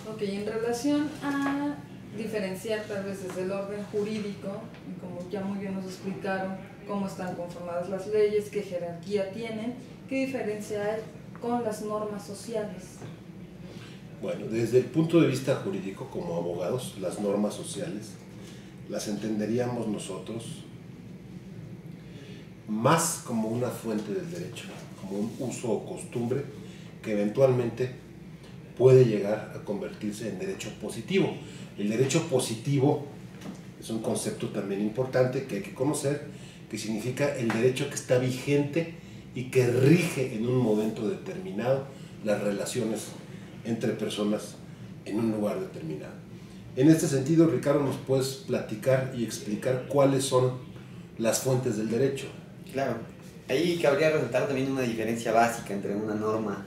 Ok, en relación a diferenciar tal vez desde el orden jurídico, y como ya muy bien nos explicaron cómo están conformadas las leyes, qué jerarquía tienen, ¿qué diferencia hay con las normas sociales? Bueno, desde el punto de vista jurídico, como abogados, las normas sociales las entenderíamos nosotros más como una fuente del derecho, como un uso o costumbre que eventualmente puede llegar a convertirse en derecho positivo. El derecho positivo es un concepto también importante que hay que conocer, que significa el derecho que está vigente y que rige en un momento determinado las relaciones entre personas en un lugar determinado. En este sentido, Ricardo, ¿nos puedes platicar y explicar cuáles son las fuentes del derecho? Claro, ahí cabría resaltar también una diferencia básica entre una norma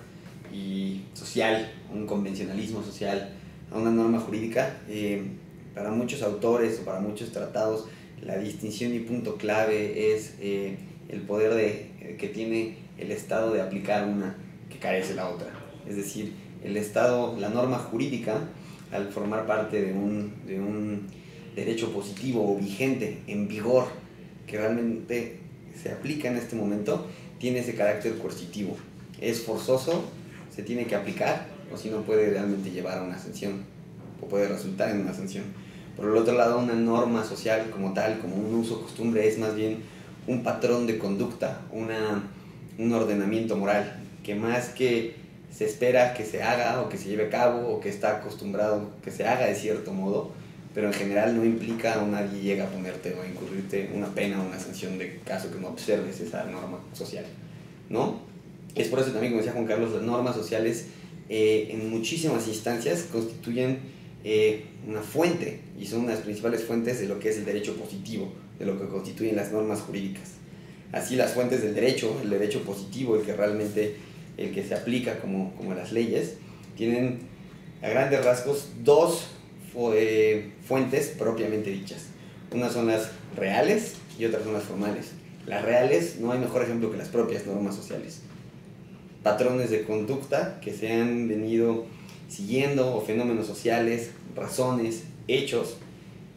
y social, un convencionalismo social, a una norma jurídica. Para muchos autores o para muchos tratados, la distinción y punto clave es el poder que tiene el Estado de aplicar una que carece la otra. Es decir, el Estado, la norma jurídica, al formar parte de un derecho positivo o vigente, en vigor, que realmente se aplica en este momento, tiene ese carácter coercitivo. Es forzoso, se tiene que aplicar, o si no puede realmente llevar a una sanción, o puede resultar en una sanción. Por el otro lado, una norma social como tal, como un uso costumbre, es más bien un patrón de conducta, un ordenamiento moral, que más que se espera que se haga o que se lleve a cabo o que está acostumbrado que se haga de cierto modo, pero en general no implica o nadie llega a ponerte o a incurrirte una pena o una sanción de caso que no observes esa norma social, ¿no? Es por eso también, como decía Juan Carlos, las normas sociales en muchísimas instancias constituyen una fuente y son unas principales fuentes de lo que es el derecho positivo, de lo que constituyen las normas jurídicas. Así las fuentes del derecho, el derecho positivo, el que se aplica como las leyes, tienen a grandes rasgos dos fuentes propiamente dichas. Unas son las reales y otras son las formales. Las reales no hay mejor ejemplo que las propias normas sociales. Patrones de conducta que se han venido siguiendo o fenómenos sociales, razones, hechos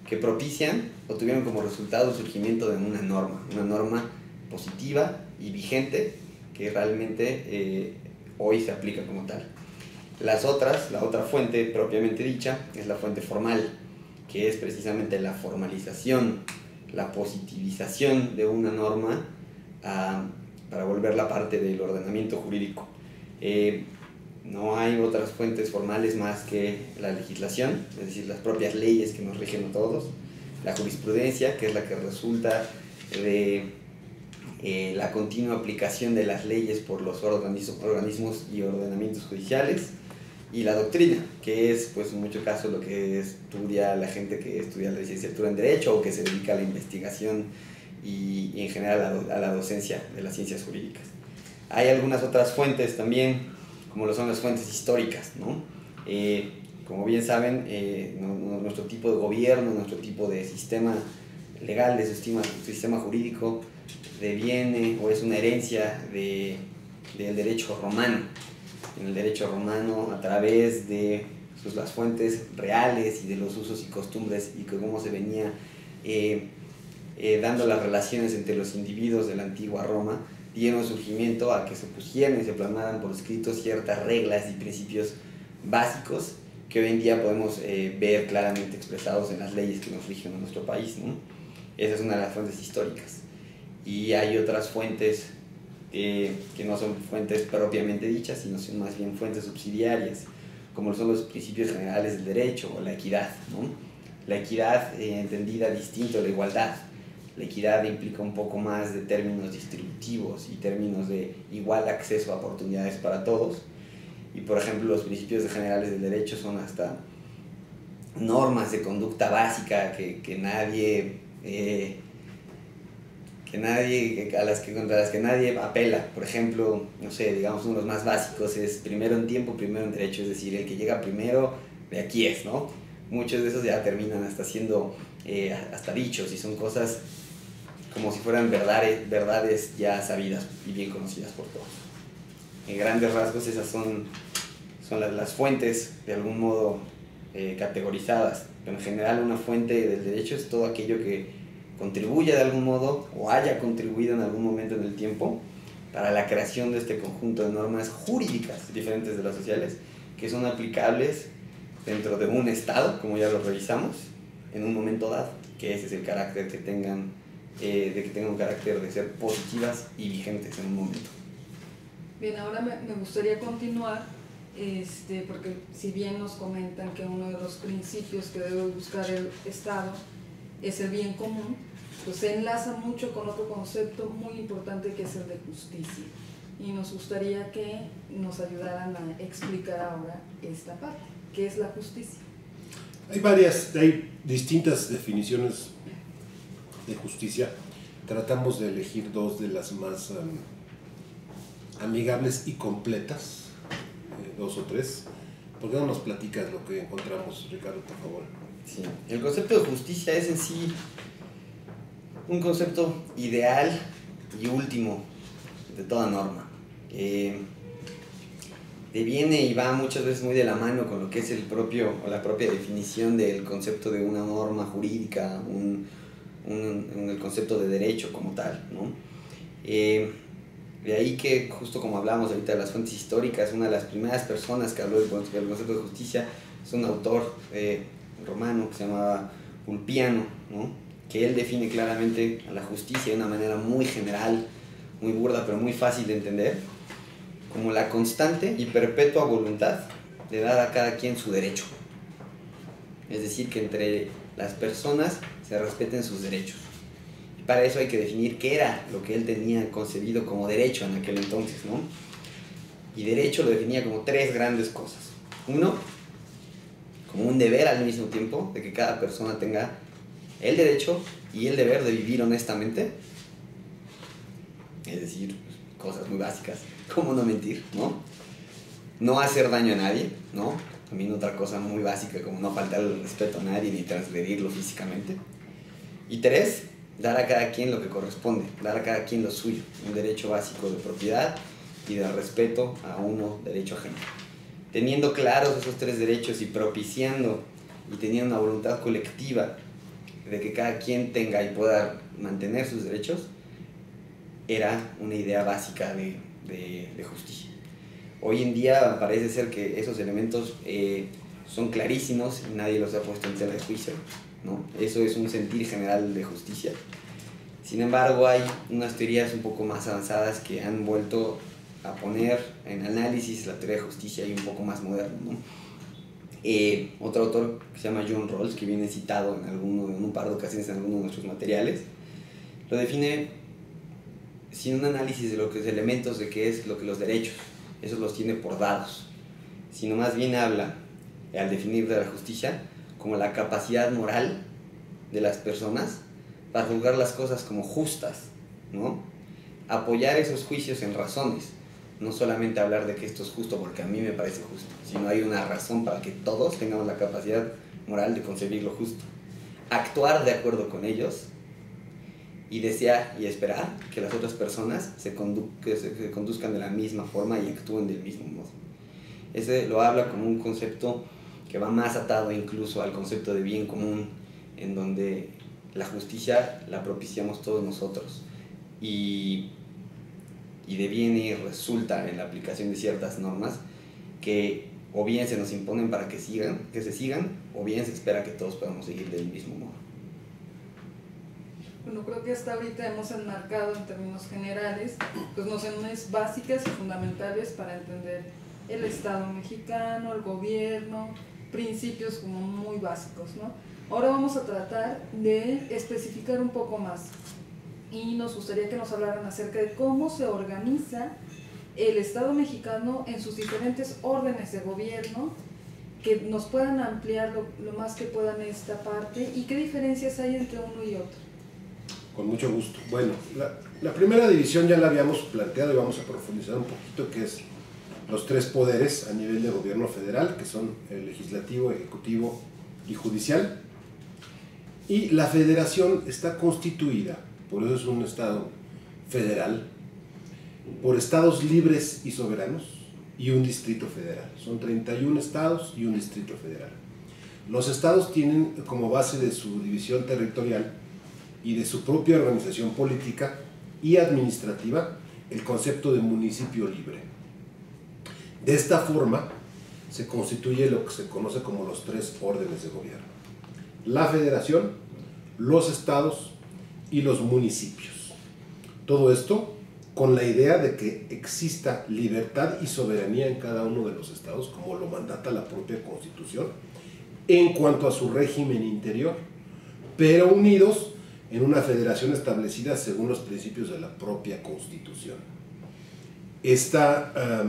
que propician o tuvieron como resultado el surgimiento de una norma positiva y vigente que realmente hoy se aplica como tal. La otra fuente propiamente dicha es la fuente formal, que es precisamente la formalización, la positivización de una norma para volverla parte del ordenamiento jurídico. No hay otras fuentes formales más que la legislación, es decir, las propias leyes que nos rigen a todos, la jurisprudencia, que es la que resulta de la continua aplicación de las leyes por los organismos y ordenamientos judiciales, y la doctrina, que es pues en muchos casos lo que estudia la gente que estudia la licenciatura en Derecho o que se dedica a la investigación y en general a la docencia de las ciencias jurídicas. Hay algunas otras fuentes también, como lo son las fuentes históricas, ¿no? Como bien saben, nuestro tipo de gobierno, nuestro tipo de sistema legal, de sistema jurídico, deviene o es una herencia del derecho romano. En el derecho romano, a través de las fuentes reales y de los usos y costumbres y cómo se venía dando las relaciones entre los individuos de la antigua Roma, dieron surgimiento a que se pusieran y se plasmaran por escrito ciertas reglas y principios básicos que hoy en día podemos ver claramente expresados en las leyes que nos rigen en nuestro país, ¿no? Esa es una de las fuentes históricas. Y hay otras fuentes que no son fuentes propiamente dichas, sino son más bien fuentes subsidiarias, como son los principios generales del derecho o la equidad, ¿no? La equidad entendida distinto a la igualdad. La equidad implica un poco más de términos distributivos y términos de igual acceso a oportunidades para todos. Y por ejemplo, los principios generales del derecho son hasta normas de conducta básica contra las que nadie apela. Por ejemplo, no sé, digamos uno de los más básicos es primero en tiempo, primero en derecho, es decir, el que llega primero, de aquí es, ¿no? Muchos de esos ya terminan hasta siendo hasta dichos y son cosas como si fueran verdades ya sabidas y bien conocidas por todos. En grandes rasgos esas son son las fuentes de algún modo categorizadas, pero en general una fuente del derecho es todo aquello que contribuye de algún modo o haya contribuido en algún momento en el tiempo para la creación de este conjunto de normas jurídicas diferentes de las sociales que son aplicables dentro de un estado, como ya lo revisamos, en un momento dado, que ese es el carácter que tengan, de que tengan un carácter de ser positivas y vigentes en un momento. Bien, ahora me gustaría continuar, porque si bien nos comentan que uno de los principios que debe buscar el Estado es el bien común, pues se enlaza mucho con otro concepto muy importante que es el de justicia. Y nos gustaría que nos ayudaran a explicar ahora esta parte. ¿Qué es la justicia? Hay distintas definiciones de justicia. Tratamos de elegir dos de las más amigables y completas, dos o tres. ¿Por qué no nos platicas lo que encontramos, Ricardo, por favor? Sí. El concepto de justicia es en sí un concepto ideal y último de toda norma. Deviene y va muchas veces muy de la mano con lo que es el propio o la propia definición del concepto de una norma jurídica, el concepto de derecho como tal, ¿no? De ahí que, justo como hablamos ahorita de las fuentes históricas, una de las primeras personas que habló del concepto de justicia es un autor romano que se llamaba Ulpiano, ¿no? Que él define claramente a la justicia de una manera muy general, muy burda, pero muy fácil de entender, como la constante y perpetua voluntad de dar a cada quien su derecho. Es decir, que entre las personas se respeten sus derechos. Y para eso hay que definir qué era lo que él tenía concebido como derecho en aquel entonces, ¿no? Y derecho lo definía como tres grandes cosas. Uno, como un deber al mismo tiempo, de que cada persona tenga el derecho y el deber de vivir honestamente. Es decir, cosas muy básicas, como no mentir, ¿no? No hacer daño a nadie, ¿no? También otra cosa muy básica, como no faltar el respeto a nadie ni transgredirlo físicamente. Y tres, dar a cada quien lo que corresponde, dar a cada quien lo suyo, un derecho básico de propiedad y de respeto a uno, derecho ajeno. Teniendo claros esos tres derechos y propiciando y teniendo una voluntad colectiva de que cada quien tenga y pueda mantener sus derechos, era una idea básica de justicia. Hoy en día parece ser que esos elementos son clarísimos y nadie los ha puesto en tela de juicio, ¿no? Eso es un sentir general de justicia. Sin embargo, hay unas teorías un poco más avanzadas que han vuelto a poner en análisis la teoría de justicia y un poco más moderno, ¿no? Otro autor que se llama John Rawls, que viene citado en un par de ocasiones en algunos de nuestros materiales, lo define sin un análisis de lo que es elementos de qué es lo que los derechos, esos los tiene por dados, sino más bien habla, al definir de la justicia, como la capacidad moral de las personas para juzgar las cosas como justas, ¿no? Apoyar esos juicios en razones, no solamente hablar de que esto es justo porque a mí me parece justo, sino hay una razón para que todos tengamos la capacidad moral de concebir lo justo, actuar de acuerdo con ellos y desear y esperar que las otras personas se conduzcan de la misma forma y actúen del mismo modo. Ese lo habla como un concepto que va más atado incluso al concepto de bien común, en donde la justicia la propiciamos todos nosotros y deviene y resulta en la aplicación de ciertas normas que o bien se nos imponen para que se sigan, o bien se espera que todos podamos seguir del mismo modo. Bueno, creo que hasta ahorita hemos enmarcado en términos generales pues nociones básicas y fundamentales para entender el Estado mexicano, el gobierno, principios como muy básicos, ¿no? Ahora vamos a tratar de especificar un poco más y nos gustaría que nos hablaran acerca de cómo se organiza el Estado mexicano en sus diferentes órdenes de gobierno, que nos puedan ampliar lo más que puedan esta parte y qué diferencias hay entre uno y otro. Con mucho gusto. Bueno, la primera división ya la habíamos planteado y vamos a profundizar un poquito, que es los tres poderes a nivel de gobierno federal, que son el legislativo, ejecutivo y judicial. Y la federación está constituida, por eso es un estado federal, por estados libres y soberanos, y un distrito federal. Son 31 estados y un distrito federal. Los estados tienen como base de su división territorial y de su propia organización política y administrativa el concepto de municipio libre. De esta forma se constituye lo que se conoce como los 3 órdenes de gobierno: la federación, los estados y los municipios. Todo esto con la idea de que exista libertad y soberanía en cada uno de los estados, como lo mandata la propia Constitución, en cuanto a su régimen interior, pero unidos en una federación establecida según los principios de la propia Constitución. Esta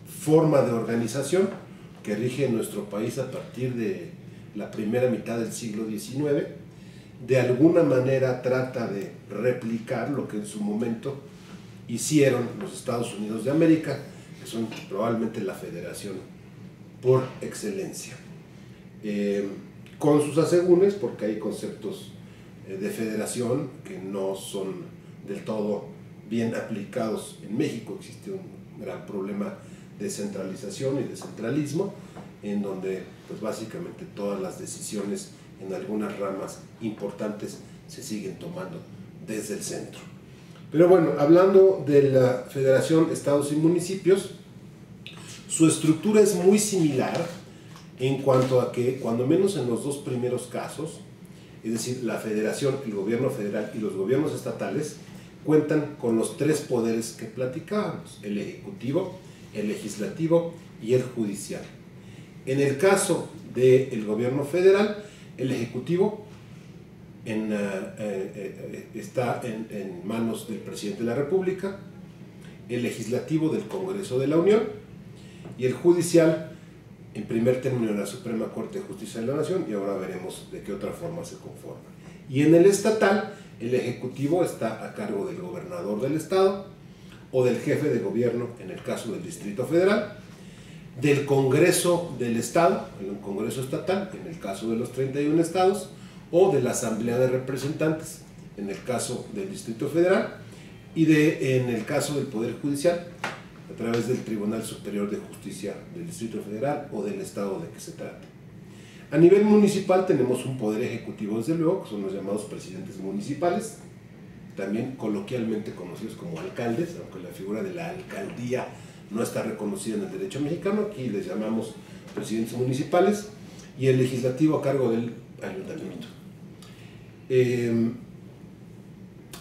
forma de organización que rige en nuestro país a partir de la primera mitad del siglo XIX, de alguna manera trata de replicar lo que en su momento hicieron los Estados Unidos de América, que son probablemente la federación por excelencia. Con sus asegúnes, porque hay conceptos de federación que no son del todo bien aplicados en México. Existe un gran problema de centralización y de centralismo, en donde pues básicamente todas las decisiones en algunas ramas importantes se siguen tomando desde el centro. Pero bueno, hablando de la Federación Estados y Municipios, su estructura es muy similar en cuanto a que, cuando menos en los 2 primeros casos, es decir, la Federación, el gobierno federal y los gobiernos estatales, cuentan con los 3 poderes que platicábamos: el ejecutivo, el legislativo y el judicial. En el caso del gobierno federal, el ejecutivo está en manos del presidente de la República, el legislativo del Congreso de la Unión y el judicial, en primer término, en la Suprema Corte de Justicia de la Nación, y ahora veremos de qué otra forma se conforma. Y en el estatal, el ejecutivo está a cargo del gobernador del estado o del jefe de gobierno en el caso del Distrito Federal, del Congreso del Estado, el Congreso Estatal, en el caso de los 31 estados, o de la Asamblea de Representantes, en el caso del Distrito Federal, y en el caso del Poder Judicial, a través del Tribunal Superior de Justicia del Distrito Federal o del estado de que se trate. A nivel municipal tenemos un poder ejecutivo, desde luego, que son los llamados presidentes municipales, también coloquialmente conocidos como alcaldes, aunque la figura de la alcaldía no está reconocida en el derecho mexicano. Aquí les llamamos presidentes municipales, y el legislativo a cargo del ayuntamiento.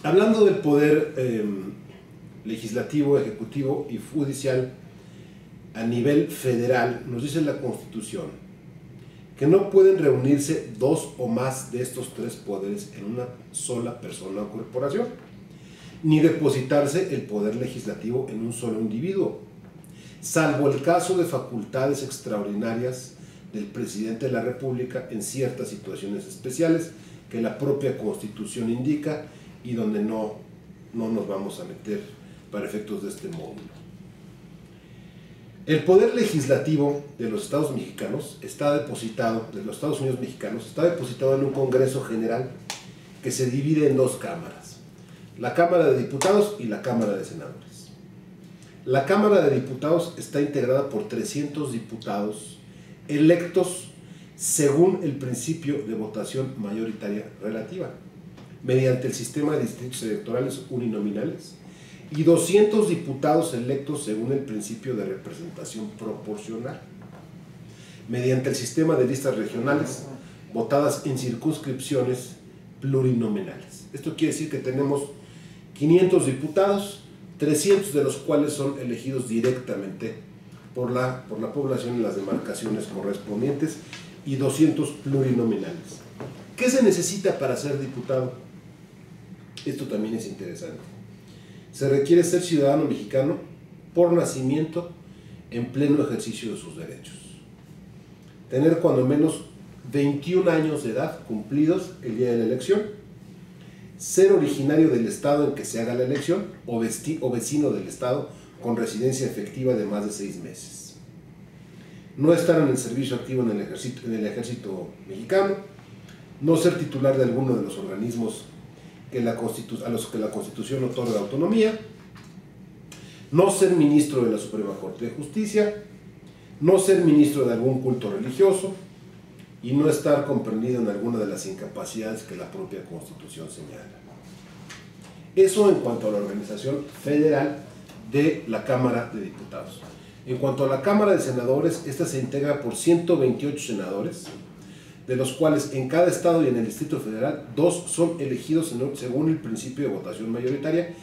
Hablando del poder legislativo, ejecutivo y judicial a nivel federal, nos dice la Constitución que no pueden reunirse 2 o más de estos 3 poderes en una sola persona o corporación, ni depositarse el poder legislativo en un solo individuo, salvo el caso de facultades extraordinarias del presidente de la República en ciertas situaciones especiales que la propia Constitución indica y donde no nos vamos a meter para efectos de este módulo. El poder legislativo de los Estados mexicanos está depositado, de los Estados Unidos mexicanos, está depositado en un Congreso General que se divide en 2 cámaras: la Cámara de Diputados y la Cámara de Senadores. La Cámara de Diputados está integrada por 300 diputados electos según el principio de votación mayoritaria relativa, mediante el sistema de distritos electorales uninominales, y 200 diputados electos según el principio de representación proporcional, mediante el sistema de listas regionales votadas en circunscripciones plurinominales. Esto quiere decir que tenemos 500 diputados, 300 de los cuales son elegidos directamente por la población en las demarcaciones correspondientes, y 200 plurinominales. ¿Qué se necesita para ser diputado? Esto también es interesante. Se requiere ser ciudadano mexicano por nacimiento, en pleno ejercicio de sus derechos, tener cuando menos 21 años de edad cumplidos el día de la elección, ser originario del estado en que se haga la elección o vecino del estado con residencia efectiva de más de 6 meses. No estar en el servicio activo en el ejército mexicano, no ser titular de alguno de los organismos a los que la Constitución otorga autonomía, no ser ministro de la Suprema Corte de Justicia, no ser ministro de algún culto religioso y no estar comprendido en alguna de las incapacidades que la propia Constitución señala. Eso en cuanto a la organización federal de la Cámara de Diputados. En cuanto a la Cámara de Senadores, esta se integra por 128 senadores, de los cuales en cada estado y en el Distrito Federal 2 son elegidos según el principio de votación mayoritaria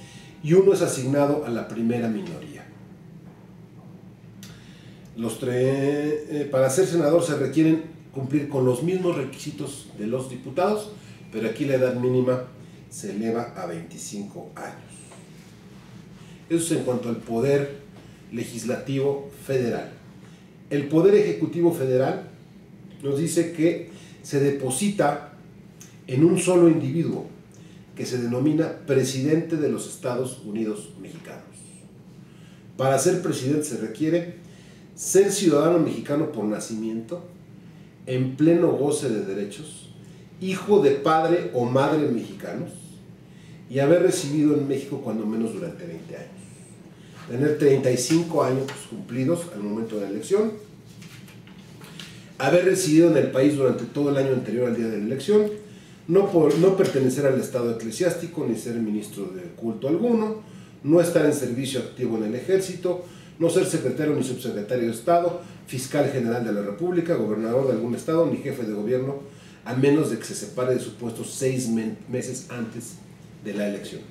y 1 es asignado a la primera minoría. Para ser senador se requieren cumplir con los mismos requisitos de los diputados, pero aquí la edad mínima se eleva a 25 años. Eso es en cuanto al poder legislativo federal. El poder ejecutivo federal nos dice que se deposita en un solo individuo que se denomina presidente de los Estados Unidos mexicanos. Para ser presidente se requiere ser ciudadano mexicano por nacimiento, en pleno goce de derechos, hijo de padre o madre mexicanos y haber residido en México cuando menos durante 20 años. Tener 35 años cumplidos al momento de la elección, haber residido en el país durante todo el año anterior al día de la elección, no pertenecer al estado eclesiástico ni ser ministro de culto alguno, no estar en servicio activo en el ejército, no ser secretario ni subsecretario de Estado, fiscal general de la República, gobernador de algún estado ni jefe de gobierno, a menos de que se separe de su puesto 6 meses antes de la elección.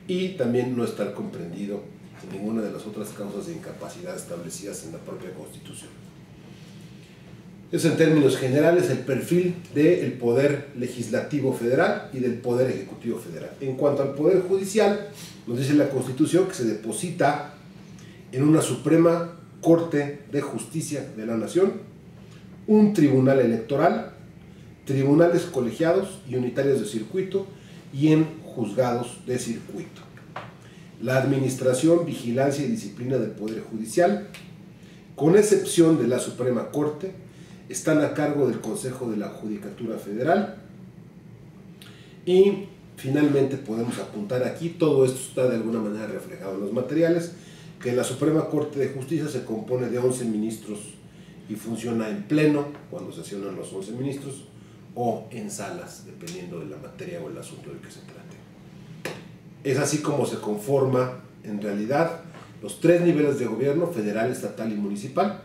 Y también no estar comprendido en ninguna de las otras causas de incapacidad establecidas en la propia Constitución. Es en términos generales el perfil del Poder Legislativo Federal y del Poder Ejecutivo Federal. En cuanto al Poder Judicial, nos dice la Constitución que se deposita en una Suprema Corte de Justicia de la Nación, un tribunal electoral, tribunales colegiados y unitarios de circuito y en juzgados de circuito. La administración, vigilancia y disciplina del Poder Judicial, con excepción de la Suprema Corte, están a cargo del Consejo de la Judicatura Federal. Y finalmente podemos apuntar aquí, todo esto está de alguna manera reflejado en los materiales, que la Suprema Corte de Justicia se compone de 11 ministros y funciona en pleno cuando sesionan los 11 ministros o en salas, dependiendo de la materia o el asunto del que se trate. Es así como se conforma en realidad los 3 niveles de gobierno, federal, estatal y municipal,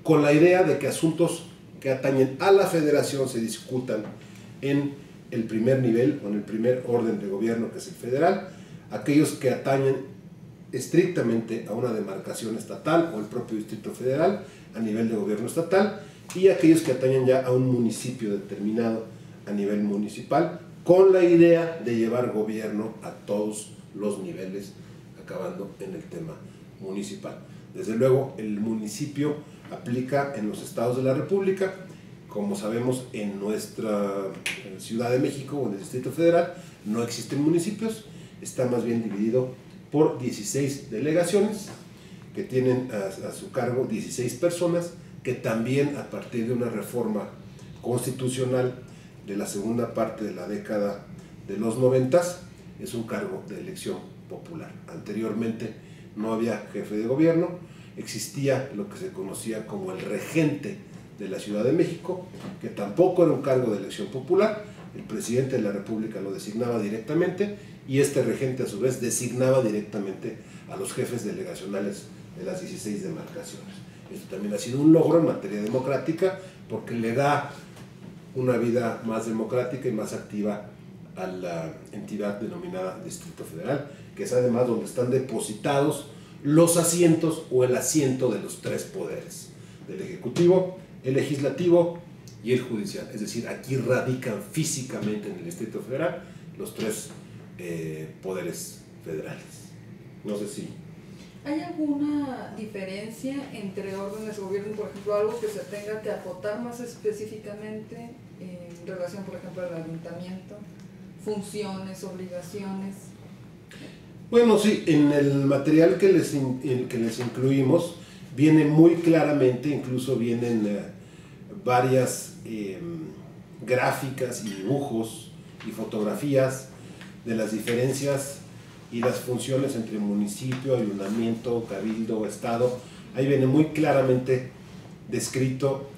con la idea de que asuntos que atañen a la federación se discutan en el primer nivel o en el primer orden de gobierno, que es el federal, aquellos que atañen estrictamente a una demarcación estatal o el propio Distrito Federal a nivel de gobierno estatal, y aquellos que atañen ya a un municipio determinado a nivel municipal, con la idea de llevar gobierno a todos los niveles, acabando en el tema municipal. Desde luego, el municipio aplica en los estados de la República. Como sabemos, en nuestra Ciudad de México o en el Distrito Federal no existen municipios, está más bien dividido por 16 delegaciones que tienen a su cargo 16 personas, que también a partir de una reforma constitucional de la segunda parte de la década de los 90 es un cargo de elección popular. Anteriormente no había jefe de gobierno, existía lo que se conocía como el regente de la Ciudad de México, que tampoco era un cargo de elección popular. El presidente de la República lo designaba directamente y este regente a su vez designaba directamente a los jefes delegacionales de las 16 demarcaciones. Esto también ha sido un logro en materia democrática porque le da una vida más democrática y más activa a la entidad denominada Distrito Federal, que es además donde están depositados los asientos o el asiento de los 3 poderes, del Ejecutivo, el Legislativo y el Judicial. Es decir, aquí radican físicamente en el Distrito Federal los 3 poderes federales. No sé si... ¿Hay alguna diferencia entre órdenes de gobierno, por ejemplo, algo que se tenga que acotar más específicamente en relación, por ejemplo, al ayuntamiento? Funciones, obligaciones. Bueno, sí, en el material que les incluimos viene muy claramente, incluso vienen varias gráficas y dibujos y fotografías de las diferencias y las funciones entre municipio, ayuntamiento, cabildo, estado. Ahí viene muy claramente descrito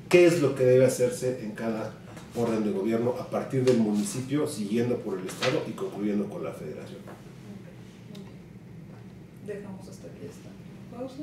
qué es lo que debe hacerse en cada orden de gobierno a partir del municipio, siguiendo por el estado y concluyendo con la federación. Dejamos hasta aquí esta pausa.